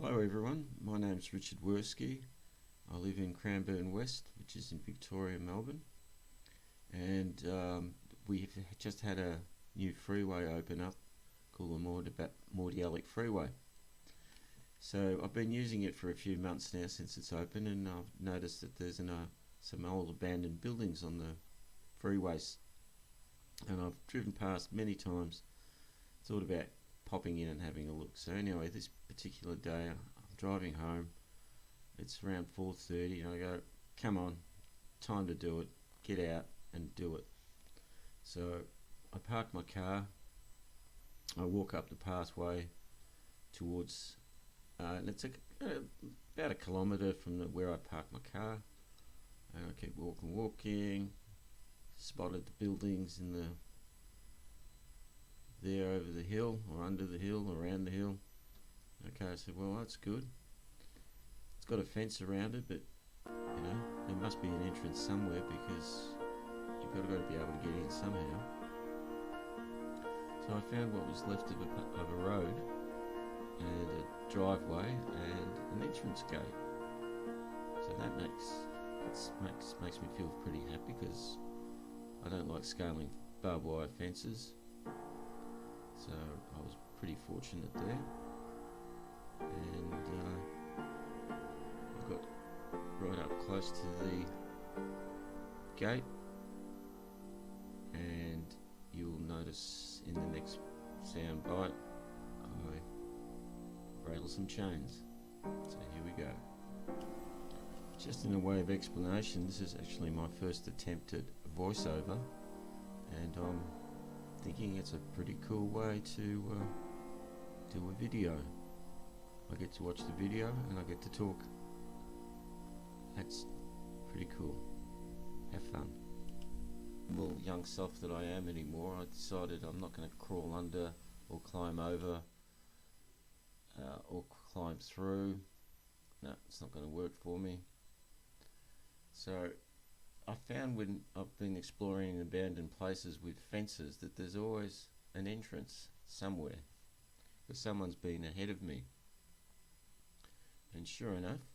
Hello everyone, my name's Richard Worski. I live in Cranbourne West, which is in Victoria, Melbourne, and we've just had a new freeway open up called the Mordialloc Freeway. So I've been using it for a few months now since it's open, and I've noticed that there's some old abandoned buildings on the freeways, and I've driven past many times, thought about popping in and having a look. So anyway, this particular day I'm driving home, it's around 4:30, and I go, come on, time to do it, get out and do it. So I park my car, I walk up the pathway towards, and it's about a kilometre from where I park my car, and I keep walking, spotted the buildings there over the hill or under the hill or around the hill. Okay, I said, well, that's good. It's got a fence around it, but there must be an entrance somewhere because you've got to be able to get in somehow. So I found what was left of a road and a driveway and an entrance gate. So that makes me feel pretty happy because I don't like scaling barbed wire fences. So I was pretty fortunate there, and I got right up close to the gate, and you'll notice in the next sound bite I rattle some chains. So here we go. Just in a way of explanation, this is actually my first attempt at voiceover, and I'm thinking it's a pretty cool way to do a video. I get to watch the video and I get to talk. That's pretty cool. Have fun. Well, young self that I am anymore, I decided I'm not going to crawl under or climb over or climb through. No, it's not going to work for me. So I found when I've been exploring abandoned places with fences that there's always an entrance somewhere, because someone's been ahead of me. And sure enough,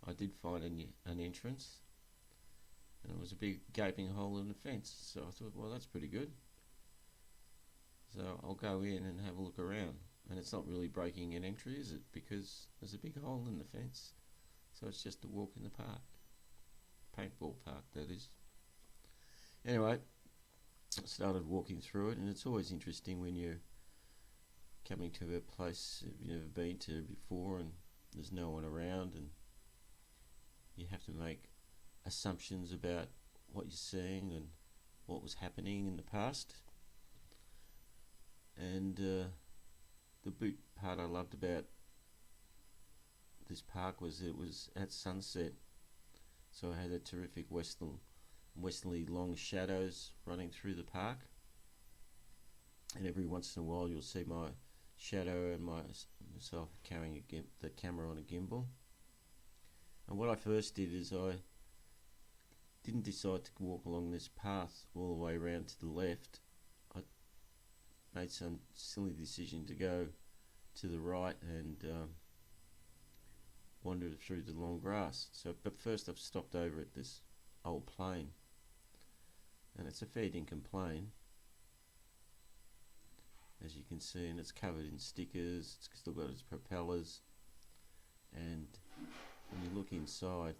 I did find an entrance, and it was a big gaping hole in the fence. So I thought, well, that's pretty good. So I'll go in and have a look around. And it's not really breaking an entry, is it? Because there's a big hole in the fence. So it's just a walk in the park. Paintball park, that is. Anyway, I started walking through it, and it's always interesting when you're coming to a place you've never been to before and there's no one around, and you have to make assumptions about what you're seeing and what was happening in the past. And the big part I loved about this park was it was at sunset. So I had a terrific westerly long shadows running through the park, and every once in a while you'll see my shadow and myself carrying the camera on a gimbal. And what I first did is I didn't decide to walk along this path all the way around to the left. I made some silly decision to go to the right and wandered through the long grass. But first I've stopped over at this old plane, and it's a fair dinkum plane, as you can see, and it's covered in stickers. It's still got its propellers, and when you look inside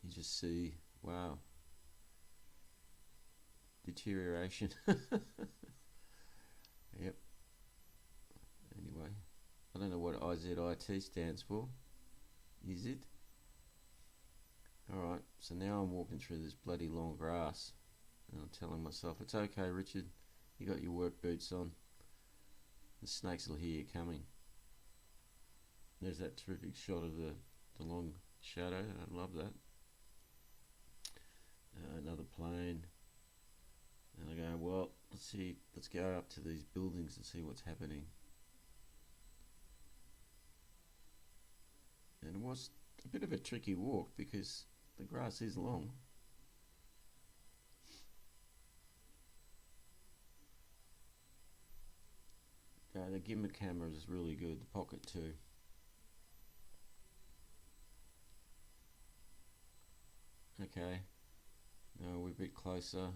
you just see, wow, deterioration. Yep. Anyway, I don't know what IZIT stands for. Is it? Alright, so now I'm walking through this bloody long grass, and I'm telling myself, it's okay, Richard, you got your work boots on. The snakes will hear you coming. There's that terrific shot of the long shadow. I love that. Another plane. And I go, well, let's go up to these buildings and see what's happening. And it was a bit of a tricky walk because the grass is long. The gimbal camera is really good, the Pocket 2. Okay, now we're a bit closer.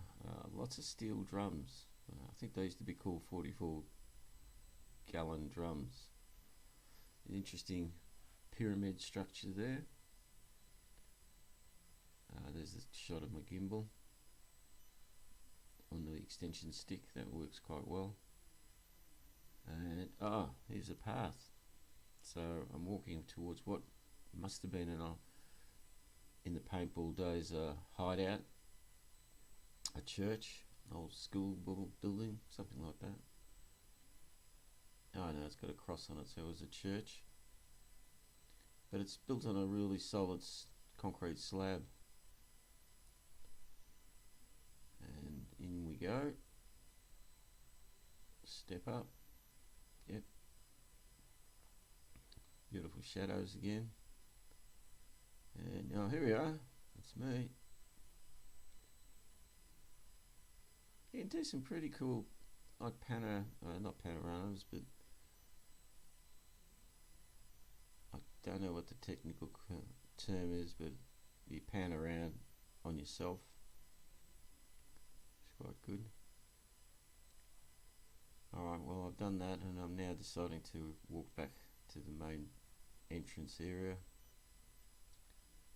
Lots of steel drums. I think they used to be called 44-gallon drums. An interesting pyramid structure there. There's a shot of my gimbal on the extension stick. That works quite well. And here's a path. So I'm walking towards what must have been in the paintball days a hideout, a church, old school building, something like that. Oh no, it's got a cross on it, so it was a church. But it's built on a really solid concrete slab. And in we go. Step up. Yep. Beautiful shadows again. And now here we are. That's me. You can do some pretty cool, like not panoramas, but I don't know what the technical term is, but you pan around on yourself. It's quite good. Alright, well I've done that and I'm now deciding to walk back to the main entrance area.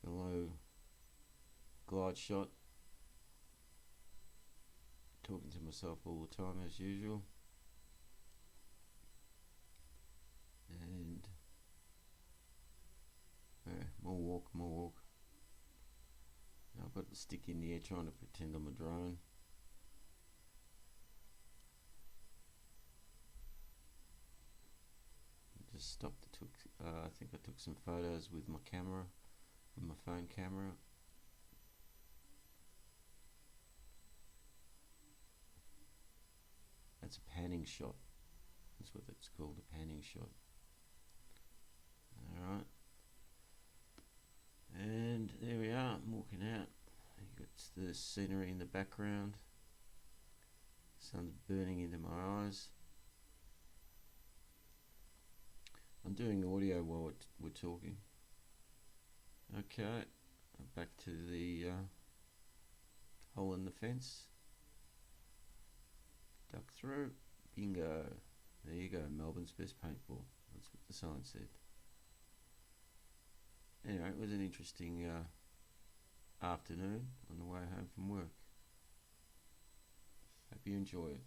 A low glide shot. Talking to myself all the time as usual. And more walk. Now I've got the stick in the air trying to pretend I'm a drone. Just stopped. I think I took some photos with my camera, with my phone camera. That's a panning shot. That's what it's called, a panning shot. Alright. And there we are, I'm walking out. You've got the scenery in the background. Sun's burning into my eyes. I'm doing audio while we're talking. Okay, back to the hole in the fence. Duck through. Bingo. There you go, Melbourne's best paintball. That's what the sign said. Anyway, it was an interesting afternoon on the way home from work. Hope you enjoy it.